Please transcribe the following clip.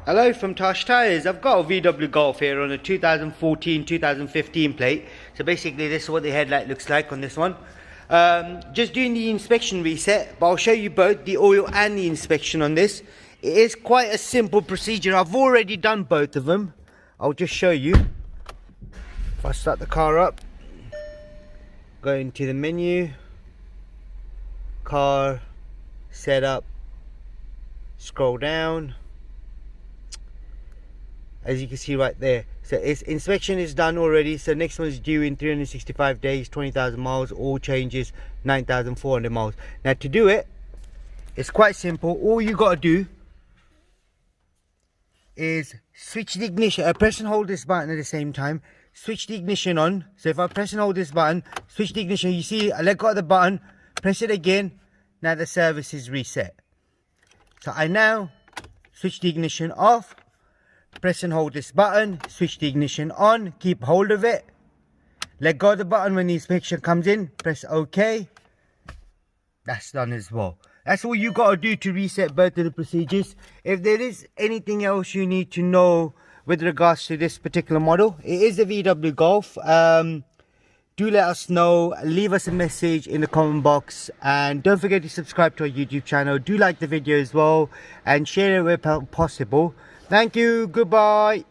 Hello from Tosh Tires. I've got a VW Golf here on a 2014-2015 plate. So basically this is what the headlight looks like on this one. Just doing the inspection reset, but I'll show you both the oil and the inspection on this. It is quite a simple procedure. I've already done both of them. I'll just show you. If I start the car up, go into the menu, car, setup, scroll down. As you can see right there, so its inspection is done already. So next one is due in 365 days, 20,000 miles, all changes 9,400 miles. Now to do it, it's quite simple. All you got to do is switch the ignition, press and hold this button at the same time, switch the ignition on. So if I press and hold this button, switch the ignition, you see I let go of the button, press it again, now the service is reset. So I now switch the ignition off, press and hold this button, switch the ignition on, keep hold of it, let go of the button when the inspection comes in, press OK. That's done as well. That's all you got to do to reset both of the procedures. If there is anything else you need to know with regards to this particular model, it is a VW Golf. Do let us know, leave us a message in the comment box, and don't forget to subscribe to our YouTube channel. Do like the video as well and share it where possible. Thank you, goodbye.